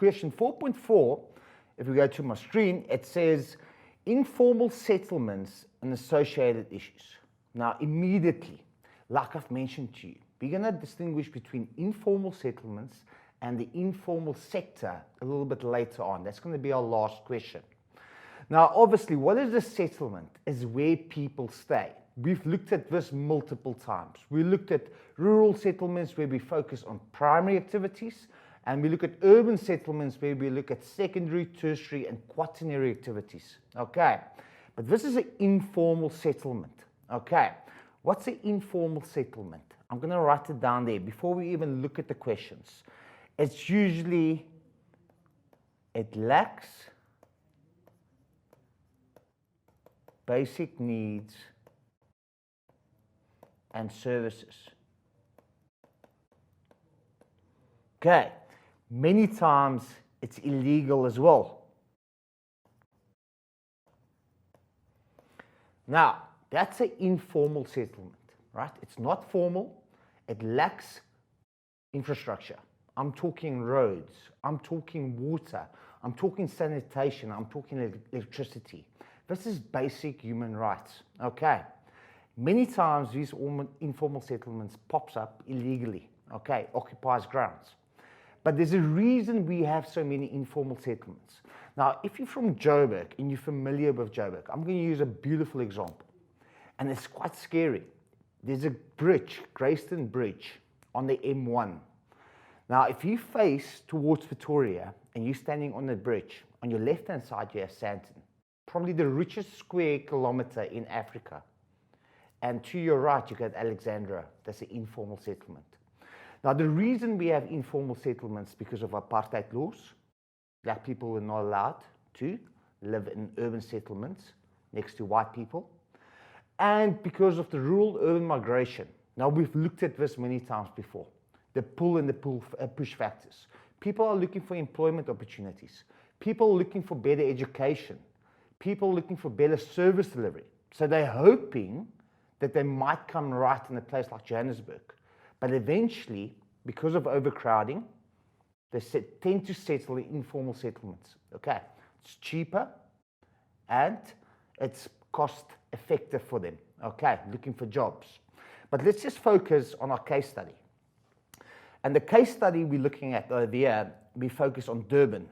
question 4.4, if we go to my screen, it says informal settlements and associated issues. Now, immediately, like I've mentioned to you, we're going to distinguish between informal settlements and the informal sector a little bit later on. That's going to be our last question. Now, obviously, what is a settlement? Is where people stay. We've looked at this multiple times. We looked at rural settlements where we focus on primary activities, and we look at urban settlements where we look at secondary, tertiary, and quaternary activities. Okay, but this is an informal settlement. Okay, what's an informal settlement? I'm going to write it down there before we even look at the questions. It's usually, it lacks basic needs and services. Okay, many times it's illegal as well. Now, that's an informal settlement, right? It's not formal. It lacks infrastructure. I'm talking roads. I'm talking water. I'm talking sanitation. I'm talking electricity. This is basic human rights, okay? Many times these informal settlements pops up illegally, okay, occupies grounds. But there's a reason we have so many informal settlements. Now, if you're from Joburg and you're familiar with Joburg, I'm going to use a beautiful example. And it's quite scary. There's a bridge, Greyston Bridge, on the M1. Now, if you face towards Pretoria and you're standing on the bridge, on your left-hand side you have Sandton, probably the richest square kilometer in Africa. And to your right, you got Alexandra. That's an informal settlement. Now, the reason we have informal settlements because of apartheid laws. Black people were not allowed to live in urban settlements next to white people. And because of the rural-urban migration. Now, we've looked at this many times before. The pull and the push factors. People are looking for employment opportunities. People are looking for better education. People are looking for better service delivery. So they're hoping that they might come right in a place like Johannesburg. But eventually, because of overcrowding, they tend to settle in informal settlements. Okay, it's cheaper and it's cost effective for them. Okay, looking for jobs. But let's just focus on our case study. And the case study we're looking at over here, we focus on Durban.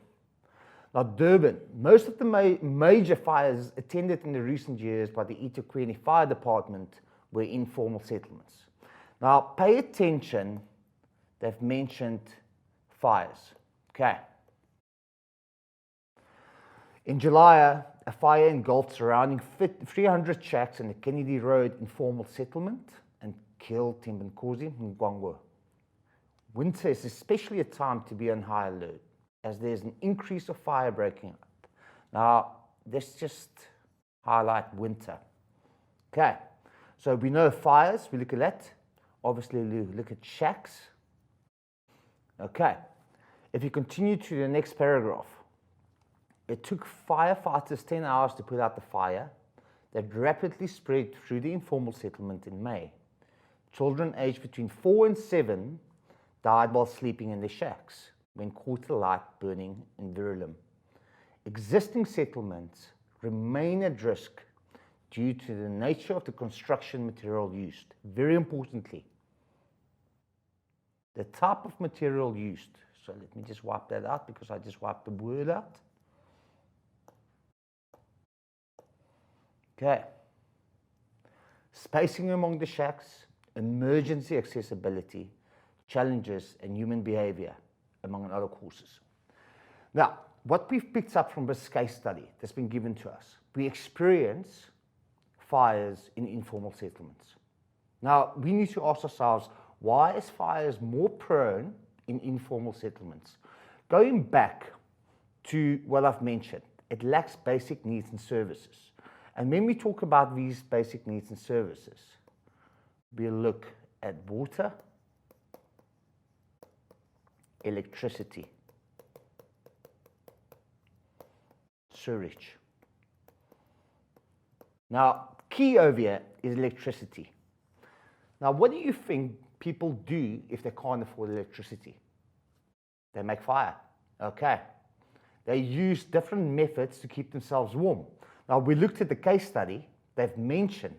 Now, Durban, most of the major fires attended in the recent years by the eThekwini Fire Department were informal settlements. Now, pay attention, they've mentioned fires. Okay. In July, a fire engulfed surrounding 300 shacks in the Kennedy Road informal settlement and killed Timbankosi Mngwangwa. Winter is especially a time to be on high alert, as there's an increase of fire breaking up. Now, let's just highlight winter. Okay, so we know fires, we look at that. Obviously, we look at shacks. Okay, if you continue to the next paragraph, it took firefighters 10 hours to put out the fire that rapidly spread through the informal settlement in May. Children aged between 4 and 7 died while sleeping in their shacks when caught alight burning in Verulam. Existing settlements remain at risk due to the nature of the construction material used. Very importantly, the type of material used. So let me just wipe that out because I just wiped the word out. Okay. Spacing among the shacks, emergency accessibility, challenges, and human behavior, among other causes. Now, what we've picked up from this case study that's been given to us, we experience fires in informal settlements. Now, we need to ask ourselves, why is fires more prone in informal settlements? Going back to what I've mentioned, it lacks basic needs and services. And when we talk about these basic needs and services, we'll look at water, electricity, sewage. Now, key over here is electricity. Now, what do you think people do if they can't afford electricity? They make fire. Okay. They use different methods to keep themselves warm. Now, we looked at the case study. They've mentioned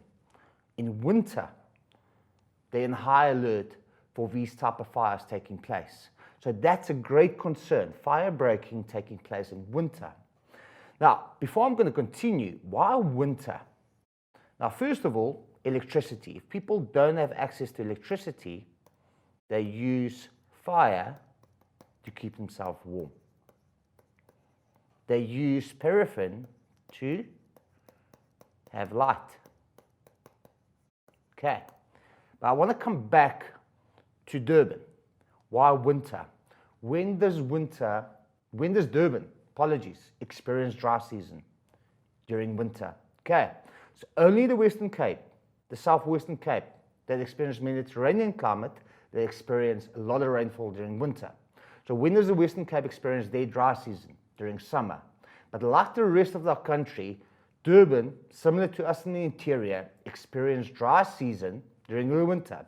in winter, they're in high alert for these type of fires taking place. So that's a great concern, fire breaking taking place in winter. Now, before I'm going to continue, why winter? Now, first of all, electricity. If people don't have access to electricity, they use fire to keep themselves warm. They use paraffin to have light. Okay, but I want to come back to Durban. Why winter? When does Durban, experience dry season? During winter. Okay, so only the Western Cape, the Southwestern Cape, that experience Mediterranean climate, they experience a lot of rainfall during winter. So when does the Western Cape experience their dry season? During summer. But like the rest of the country, Durban, similar to us in the interior, experience dry season during the winter.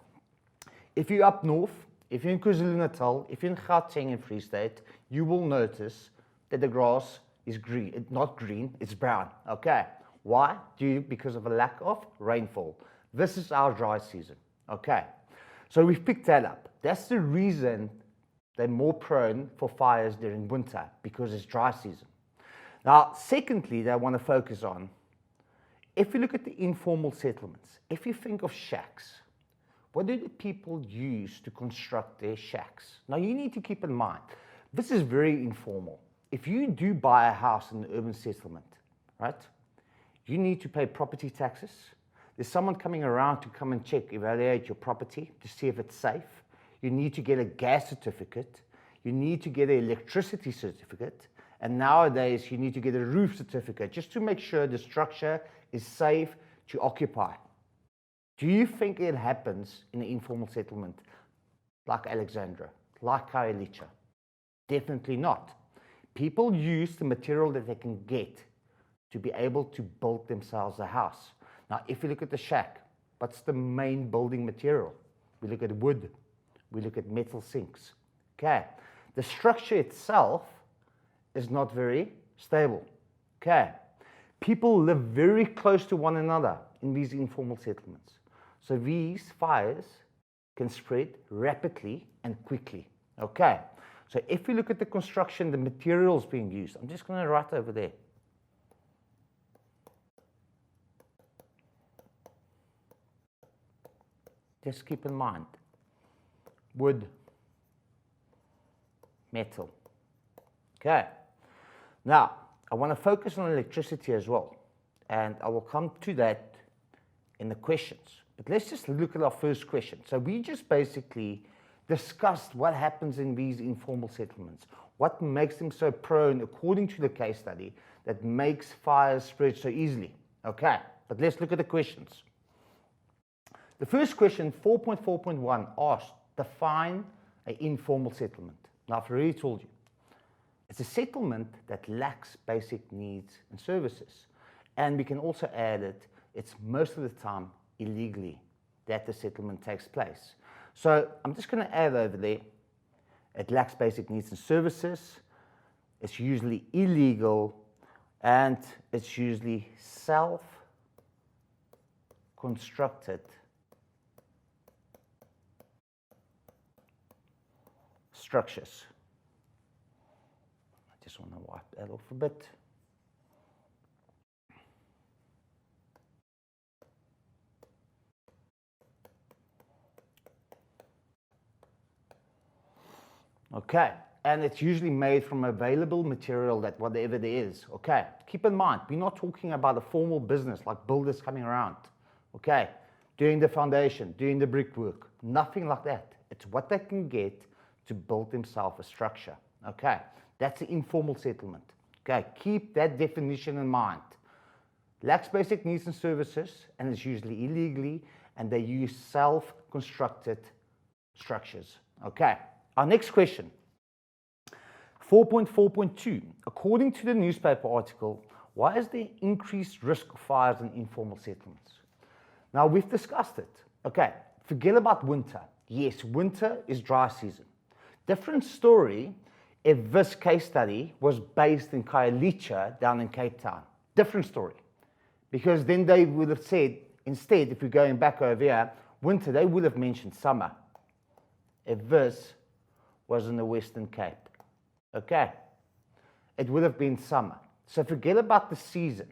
If you're up north, if you're in KwaZulu-Natal, if you're in Gauteng and Free State, you will notice that the grass is green. It's not green, it's brown. Okay. Why? Because of a lack of rainfall. This is our dry season. Okay. So we've picked that up. That's the reason they're more prone for fires during winter, because it's dry season. Now, secondly, they want to focus on, if you look at the informal settlements, if you think of shacks, what do the people use to construct their shacks? Now, you need to keep in mind, this is very informal. If you do buy a house in an urban settlement, right, you need to pay property taxes. There's someone coming around to come and evaluate your property to see if it's safe. You need to get a gas certificate. You need to get an electricity certificate. And nowadays, you need to get a roof certificate just to make sure the structure is safe to occupy. Do you think it happens in an informal settlement like Alexandra, like Khayelitsha? Definitely not. People use the material that they can get to be able to build themselves a house. Now, if you look at the shack, what's the main building material? We look at wood. We look at metal sinks. Okay. The structure itself is not very stable. Okay. People live very close to one another in these informal settlements. So these fires can spread rapidly and quickly. Okay. So if you look at the construction, the materials being used, I'm just going to write over there. Just keep in mind, wood, metal. Okay. Now, I want to focus on electricity as well, and I will come to that in the questions. But let's just look at our first question. So we just basically discussed what happens in these informal settlements, what makes them so prone, according to the case study, that makes fires spread so easily. Okay, but let's look at the questions. The first question, 4.4.1, asked, define an informal settlement. Now, I've already told you, it's a settlement that lacks basic needs and services. And we can also add it, it's most of the time illegally that the settlement takes place. So I'm just going to add over there, it lacks basic needs and services, it's usually illegal, and it's usually self-constructed structures. I just want to wipe that off a bit. Okay, and it's usually made from available material, that whatever there is. Okay, keep in mind, we're not talking about a formal business like builders coming around. Okay, doing the foundation, doing the brickwork, nothing like that. It's what they can get to build themselves a structure. Okay, that's an informal settlement. Okay, keep that definition in mind. Lacks basic needs and services, and it's usually illegally, and they use self-constructed structures. Okay. Our next question, 4.4.2. According to the newspaper article, why is there increased risk of fires in informal settlements? Now, we've discussed it. Okay, forget about winter. Yes, winter is dry season. Different story if this case study was based in Khayelitsha down in Cape Town. Different story. Because then they would have said, instead, if we're going back over here, winter, they would have mentioned summer. If this was in the Western Cape. Okay? It would have been summer. So forget about the season.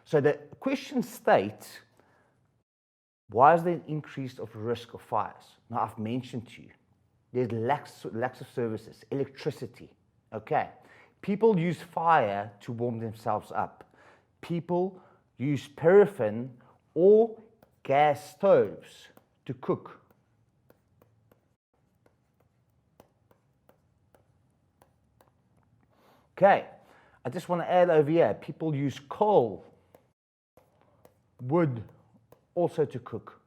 So the question states, why is there an increase of risk of fires? Now, I've mentioned to you, there's lacks of services, electricity, okay? People use fire to warm themselves up. People use paraffin or gas stoves to cook. Okay, I just want to add over here, people use coal, wood, also to cook.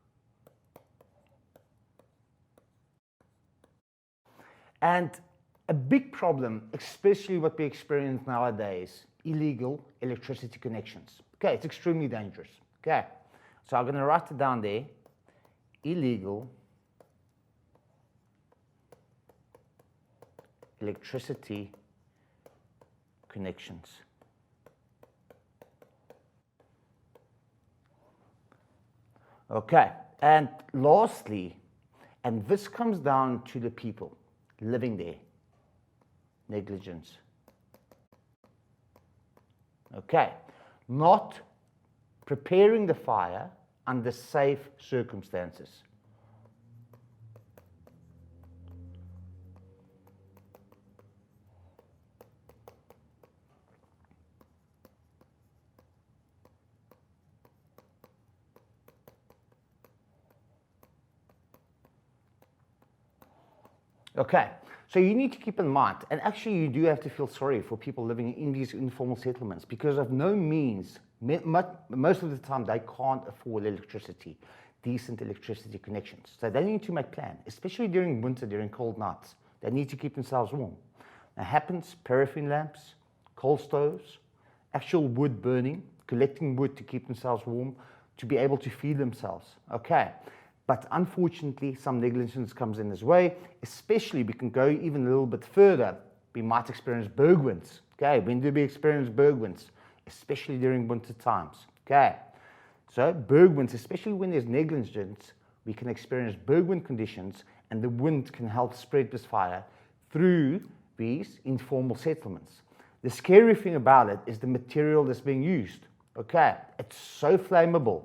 And a big problem, especially what we experience nowadays, illegal electricity connections. Okay, it's extremely dangerous. Okay, so I'm going to write it down there, illegal electricity connections. Okay, and lastly, and this comes down to the people living there, negligence. Okay, not preparing the fire under safe circumstances. Okay, so you need to keep in mind, and actually you do have to feel sorry for people living in these informal settlements because of no means, most of the time they can't afford electricity, decent electricity connections. So they need to make plans, especially during winter, during cold nights. They need to keep themselves warm. It happens, paraffin lamps, coal stoves, actual wood burning, collecting wood to keep themselves warm, to be able to feed themselves. Okay. But unfortunately, some negligence comes in this way, especially we can go even a little bit further. We might experience berg winds. Okay, when do we experience berg winds? Especially during winter times. Okay, so berg winds, especially when there's negligence, we can experience berg wind conditions, and the wind can help spread this fire through these informal settlements. The scary thing about it is the material that's being used. Okay, it's so flammable.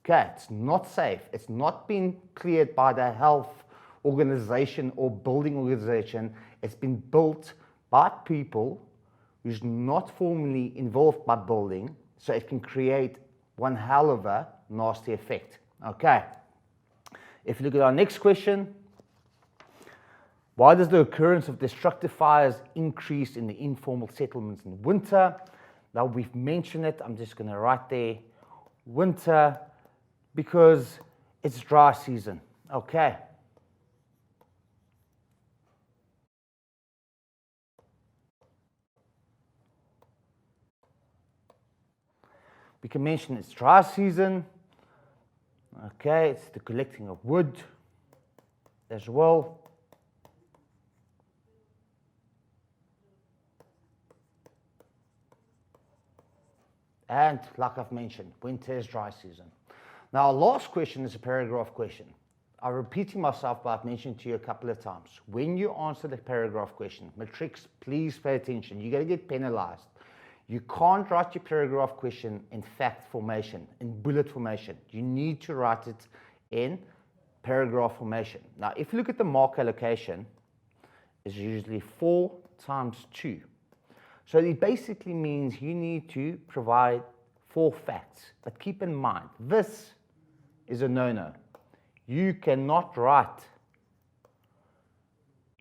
Okay, it's not safe. It's not been cleared by the health organization or building organization. It's been built by people who's not formally involved by building, so it can create one hell of a nasty effect. Okay, if you look at our next question, why does the occurrence of destructive fires increase in the informal settlements in winter? Now we've mentioned it, I'm just going to write there, winter, because it's dry season. Okay. We can mention it's dry season. Okay, it's the collecting of wood as well. And like I've mentioned, winter is dry season. Now, our last question is a paragraph question. I'm repeating myself, but I've mentioned to you a couple of times. When you answer the paragraph question, matrix, please pay attention. You're going to get penalized. You can't write your paragraph question in fact formation, in bullet formation. You need to write it in paragraph formation. Now, if you look at the mark allocation, it's usually 4 times 2. So it basically means you need to provide 4 facts. But keep in mind, this is a no-no. You cannot write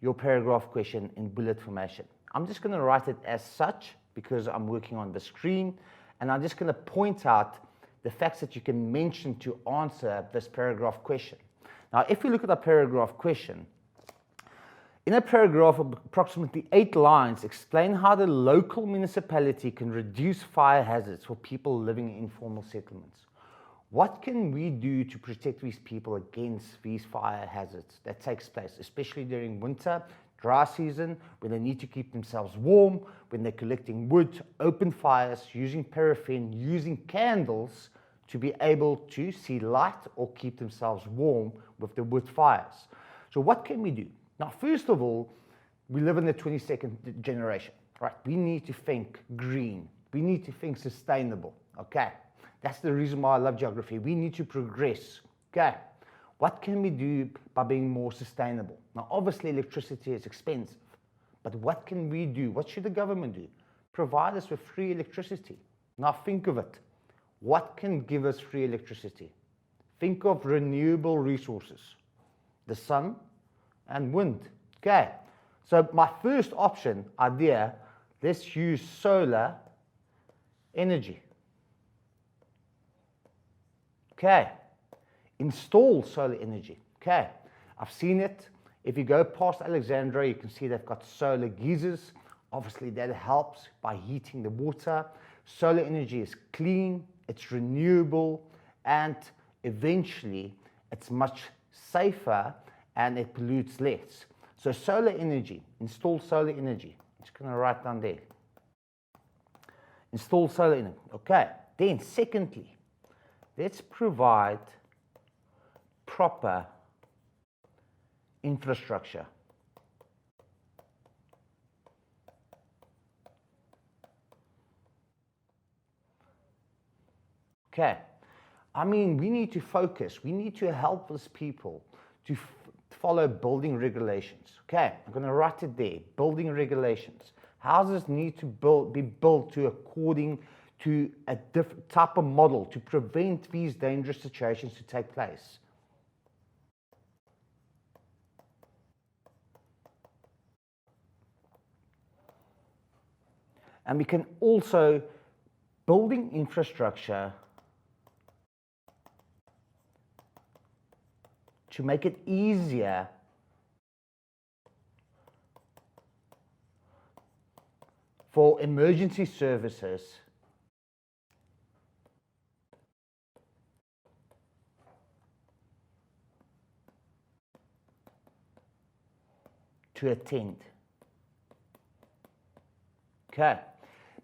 your paragraph question in bullet formation. I'm just going to write it as such because I'm working on the screen, and I'm just going to point out the facts that you can mention to answer this paragraph question. Now, if we look at our paragraph question, in a paragraph of approximately 8 lines, explain how the local municipality can reduce fire hazards for people living in informal settlements. What can we do to protect these people against these fire hazards that takes place, especially during winter, dry season, when they need to keep themselves warm, when they're collecting wood, open fires, using paraffin, using candles to be able to see light or keep themselves warm with the wood fires. So what can we do? Now, first of all, we live in the 22nd generation, right? We need to think green. We need to think sustainable, okay? That's the reason why I love geography. We need to progress, okay? What can we do by being more sustainable? Now, obviously, electricity is expensive, but what can we do? What should the government do? Provide us with free electricity. Now, think of it. What can give us free electricity? Think of renewable resources, the sun and wind. Okay, so my first idea, let's use solar energy. Okay, install solar energy. Okay, I've seen it. If you go past Alexandria, you can see they've got solar geysers. Obviously, that helps by heating the water. Solar energy is clean, it's renewable, and eventually it's much safer and it pollutes less. So solar energy, install solar energy. I'm just going to write down there. Install solar energy. Okay. Then secondly, let's provide proper infrastructure. Okay, I mean, we need to focus. We need to help these people to follow building regulations. Okay, I'm going to write it there. Building regulations. Houses need to be built according to a different type of model to prevent these dangerous situations to take place. And we can also building infrastructure to make it easier for emergency services to attend. Okay,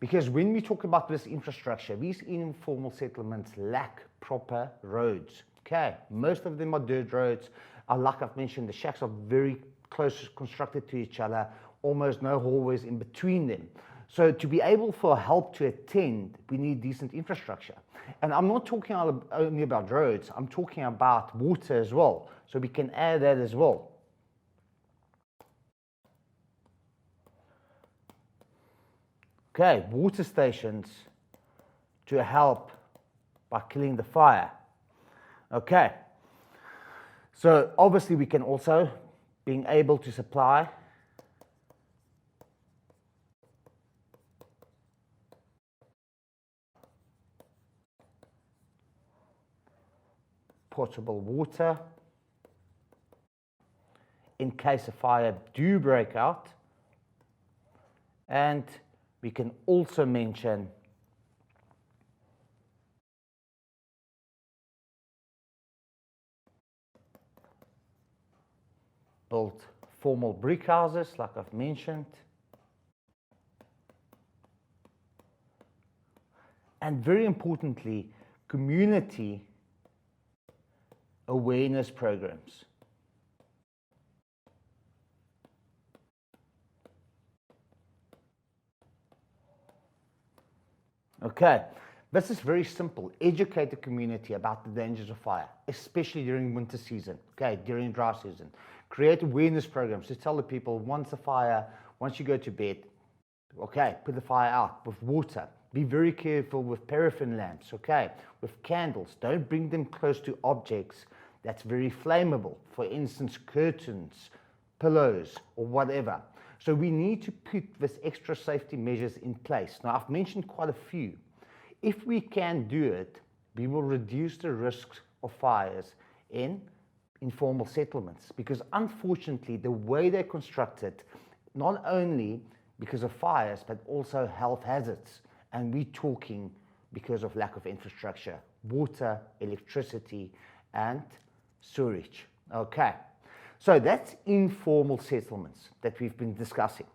because when we talk about this infrastructure, these informal settlements lack proper roads. Okay, most of them are dirt roads. Like I've mentioned, the shacks are very close constructed to each other, almost no hallways in between them. So to be able for help to attend, we need decent infrastructure. And I'm not talking only about roads, I'm talking about water as well. So we can add that as well. Okay, water stations to help by killing the fire. Okay, so obviously we can also being able to supply potable water in case a fire do break out, and we can also mention built formal brick houses, like I've mentioned. And very importantly, community awareness programs. Okay, this is very simple. Educate the community about the dangers of fire, especially during winter season, okay, during dry season. Create awareness programs to tell the people once you go to bed, okay, put the fire out with water. Be very careful with paraffin lamps, okay, with candles. Don't bring them close to objects that's very flammable. For instance, curtains, pillows, or whatever. So we need to put this extra safety measures in place. Now, I've mentioned quite a few. If we can do it, we will reduce the risks of fires in informal settlements, because unfortunately the way they're constructed, not only because of fires but also health hazards, and we're talking because of lack of infrastructure, water, electricity, and sewage. Okay, So that's informal settlements that we've been discussing.